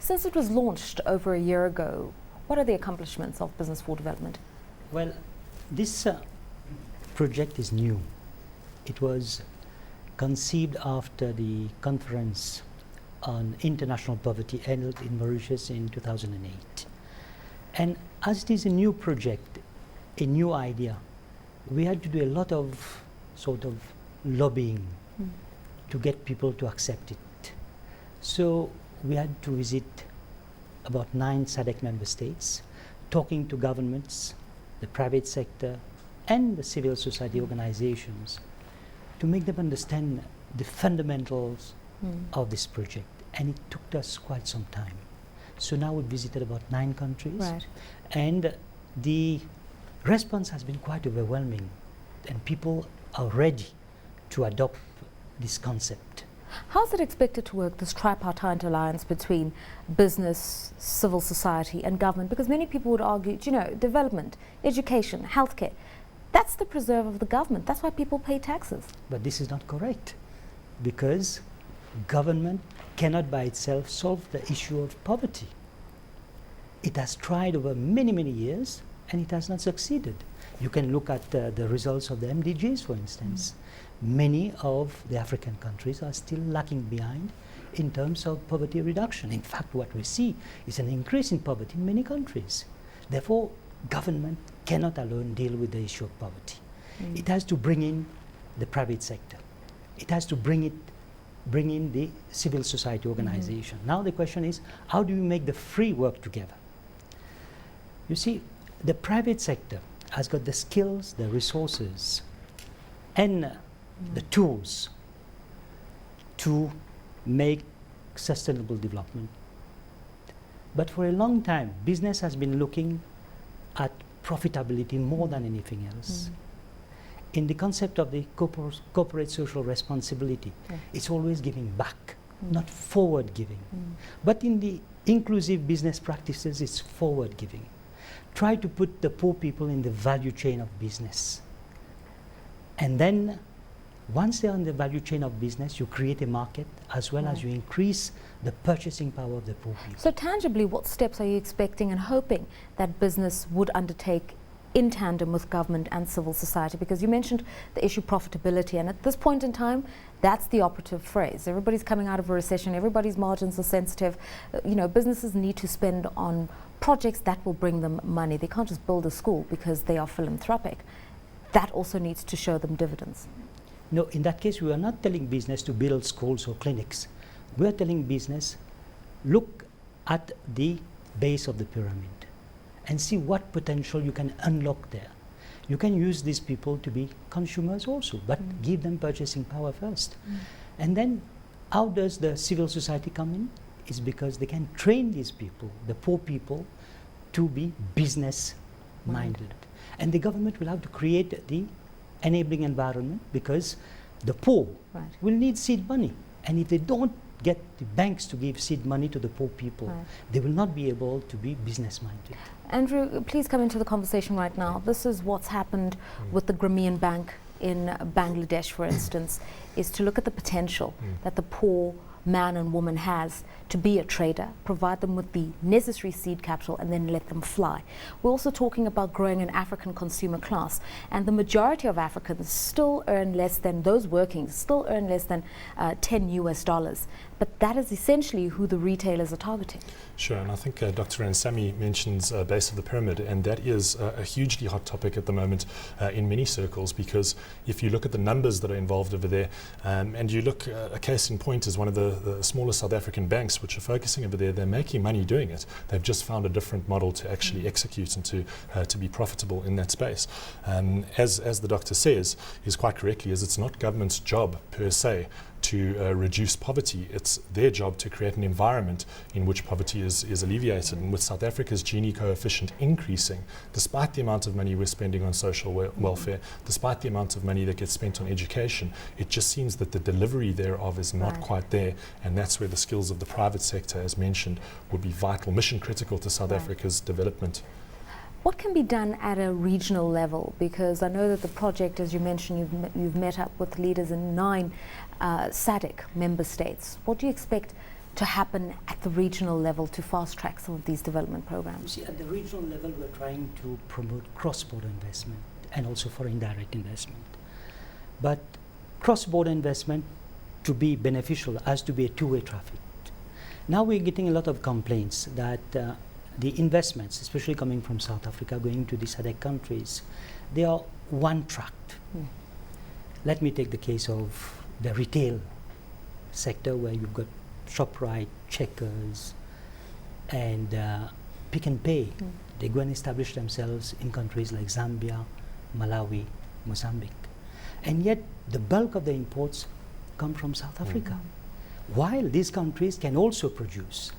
Since it was launched over a year ago, what are the accomplishments of Business for Development? Well, this project is new. It was conceived after the conference on international poverty held in Mauritius in 2008. And as it is a new project, a new idea, we had to do a lot of sort of lobbying to get people to accept it. So we had to visit about 9 SADC member states, talking to governments, the private sector, and the civil society organizations to make them understand the fundamentals of this project. And it took us quite some time. So now we've visited about 9 countries, Right. and the response has been quite overwhelming, and people are ready to adopt this concept. How is it expected to work, this tripartite alliance between business, civil society and government? Because many people would argue, you know, development, education, healthcare, that's the preserve of the government. That's why people pay taxes. But this is not correct, because government cannot by itself solve the issue of poverty. It has tried over many, many years, and it has not succeeded. You can look at the results of the MDGs, for instance. Many of the African countries are still lagging behind in terms of poverty reduction. In fact, what we see is an increase in poverty in many countries. Therefore, government cannot alone deal with the issue of poverty. It has to bring in the private sector. It has to bring in the civil society organization. Now the question is, how do we make the three work together? You see, the private sector has got the skills, the resources, and the tools to make sustainable development. But for a long time, business has been looking at profitability more than anything else. In the concept of the corporate social responsibility, it's always giving back, not forward giving. But in the inclusive business practices, it's forward giving. Try to put the poor people in the value chain of business. And then, once they're in the value chain of business, you create a market as well as you increase the purchasing power of the poor people. So tangibly, what steps are you expecting and hoping that business would undertake in tandem with government and civil society? Because you mentioned the issue of profitability, and at this point in time, that's the operative phrase. Everybody's coming out of a recession, everybody's margins are sensitive. You know, businesses need to spend on projects that will bring them money. They can't just build a school because they are philanthropic. That also needs to show them dividends. No, in that case, we are not telling business to build schools or clinics. We are telling business, look at the base of the pyramid and see what potential you can unlock there. You can use these people to be consumers also, but give them purchasing power first. And then, how does the civil society come in? It's because they can train these people, the poor people, to be business-minded. And the government will have to create the enabling environment, because the poor will need seed money. And if they don't get the banks to give seed money to the poor people, they will not be able to be business-minded. Andrew, please come into the conversation right now. This is what's happened with the Grameen Bank in Bangladesh, for instance, is to look at the potential that the poor man and woman has to be a trader, provide them with the necessary seed capital, and then let them fly. We're also talking about growing an African consumer class, and the majority of Africans still earn less than, those working still earn less than $10 US. But that is essentially who the retailers are targeting. Sure, and I think Dr. Ramsamy mentions base of the pyramid, and that is a hugely hot topic at the moment in many circles, because if you look at the numbers that are involved over there, and you look, a case in point is one of the smaller South African banks which are focusing over there. They're making money doing it. They've just found a different model to actually execute and to be profitable in that space. As the doctor says, is quite correctly, is it's not government's job per se to reduce poverty. It's their job to create an environment in which poverty is alleviated. And with South Africa's Gini coefficient increasing, despite the amount of money we're spending on social welfare, despite the amount of money that gets spent on education, it just seems that the delivery thereof is not quite there. And that's where the skills of the private sector, as mentioned, would be vital, mission critical to South Africa's development. What can be done at a regional level? Because I know that the project, as you mentioned, you've met up with leaders in 9 SADC member states. What do you expect to happen at the regional level to fast track some of these development You programs? see, at the regional level, we're trying to promote cross-border investment and also foreign direct investment. But cross-border investment, to be beneficial, has to be a two-way traffic. Now we're getting a lot of complaints that the investments, especially coming from South Africa, going to the SADC countries, they are one-tracked. Let me take the case of the retail sector, where you've got ShopRite, Checkers, and Pick and Pay. They go and establish themselves in countries like Zambia, Malawi, Mozambique. And yet the bulk of the imports come from South Africa. While these countries can also produce.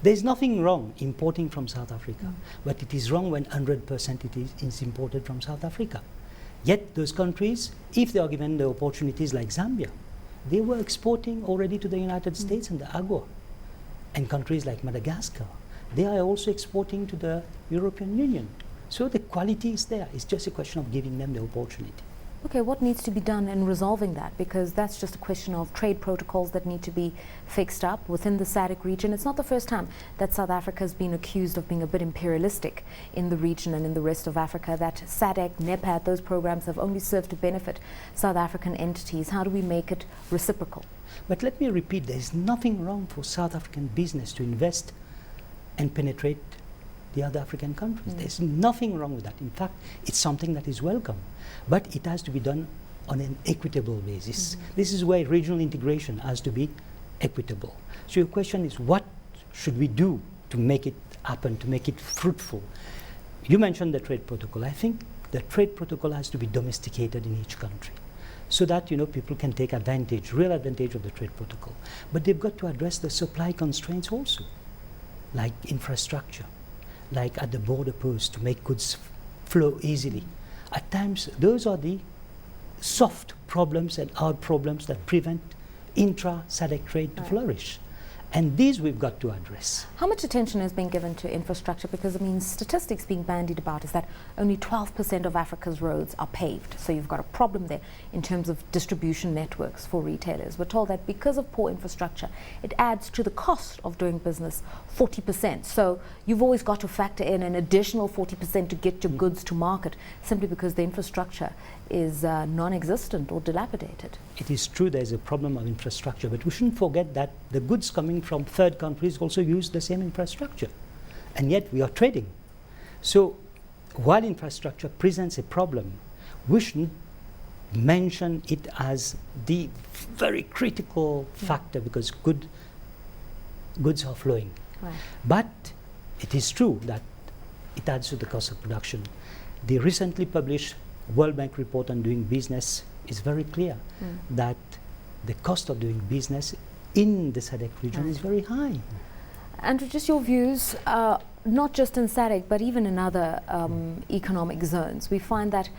There's nothing wrong importing from South Africa, but it is wrong when 100% it is imported from South Africa. Yet those countries, if they are given the opportunities like Zambia, they were exporting already to the United States and the AGOA. And countries like Madagascar, they are also exporting to the European Union. So the quality is there. It's just a question of giving them the opportunity. Okay, what needs to be done in resolving that? Because that's just a question of trade protocols that need to be fixed up within the SADC region. It's not the first time that South Africa has been accused of being a bit imperialistic in the region and in the rest of Africa, that SADC, NEPAD, those programs have only served to benefit South African entities. How do we make it reciprocal? But let me repeat, there is nothing wrong for South African business to invest and penetrate the other African countries. There's nothing wrong with that. In fact, it's something that is welcome. But it has to be done on an equitable basis. This is where regional integration has to be equitable. So your question is, what should we do to make it happen, to make it fruitful? You mentioned the trade protocol. I think the trade protocol has to be domesticated in each country, so that people can take advantage, real advantage of the trade protocol. But they've got to address the supply constraints also, like infrastructure, like at the border post to make goods flow easily. At times, those are the soft problems and hard problems that prevent intra-SADC trade to flourish. And these we've got to address. How much attention is being given to infrastructure? Because, statistics being bandied about is that only 12% of Africa's roads are paved. So you've got a problem there in terms of distribution networks for retailers. We're told that because of poor infrastructure, it adds to the cost of doing business 40%. So you've always got to factor in an additional 40% to get your goods to market, simply because the infrastructure is non-existent or dilapidated. It is true there's a problem of infrastructure, but we shouldn't forget that the goods coming from third countries also use the same infrastructure. And yet we are trading. So while infrastructure presents a problem, we shouldn't mention it as the very critical factor, because goods are flowing. Right. But it is true that it adds to the cost of production. The recently published World Bank report on doing business is very clear that the cost of doing business in the SADC region is very high. And just your views, not just in SADC, but even in other economic zones, we find that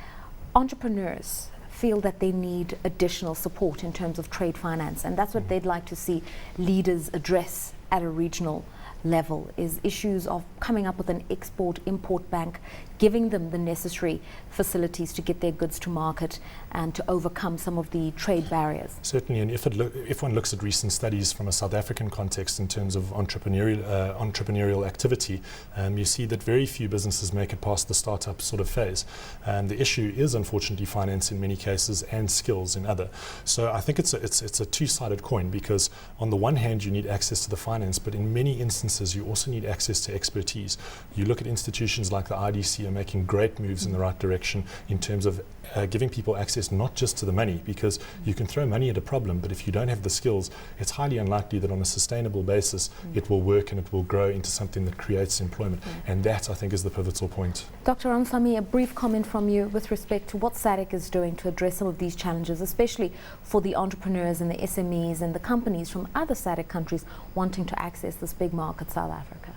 entrepreneurs feel that they need additional support in terms of trade finance, and that's what they'd like to see leaders address at a regional level, is issues of coming up with an export-import bank, giving them the necessary facilities to get their goods to market and to overcome some of the trade barriers. Certainly, and if one looks at recent studies from a South African context in terms of entrepreneurial activity, you see that very few businesses make it past the startup sort of phase. And the issue is unfortunately finance in many cases and skills in other. So I think it's a two-sided coin, because on the one hand you need access to the finance, but in many instances you also need access to expertise. You look at institutions like the IDC are making great moves in the right direction in terms of giving people access not just to the money, because you can throw money at a problem, but if you don't have the skills, it's highly unlikely that on a sustainable basis it will work and it will grow into something that creates employment. And that, I think, is the pivotal point. Dr. Ramsamy, a brief comment from you with respect to what SADC is doing to address some of these challenges, especially for the entrepreneurs and the SMEs and the companies from other SADC countries wanting to access this big market, South Africa.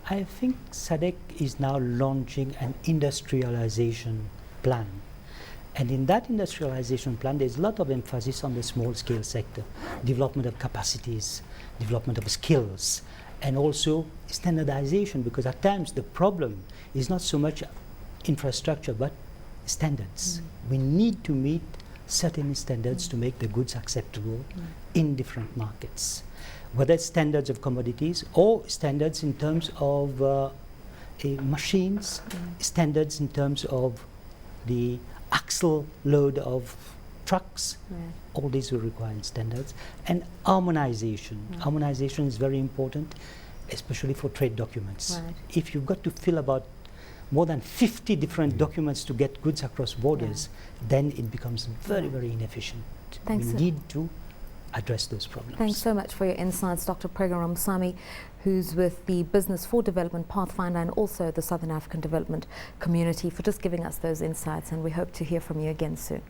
I think SADC is now launching an industrialization plan. And in that industrialization plan, there's a lot of emphasis on the small-scale sector, development of capacities, development of skills, and also standardization, because at times the problem is not so much infrastructure, but standards. We need to meet certain standards to make the goods acceptable in different markets. whether it's standards of commodities or standards in terms of machines, standards in terms of the axle load of trucks. All these will require standards. And harmonization. Harmonization is very important, especially for trade documents. If you've got to fill about more than 50 different documents to get goods across borders, then it becomes very, very inefficient. Thanks, we need to address those problems. Thanks so much for your insights, Dr. Prega Ramsamy, who's with the Business for Development Pathfinder and also the Southern African Development Community, for just giving us those insights, and we hope to hear from you again soon.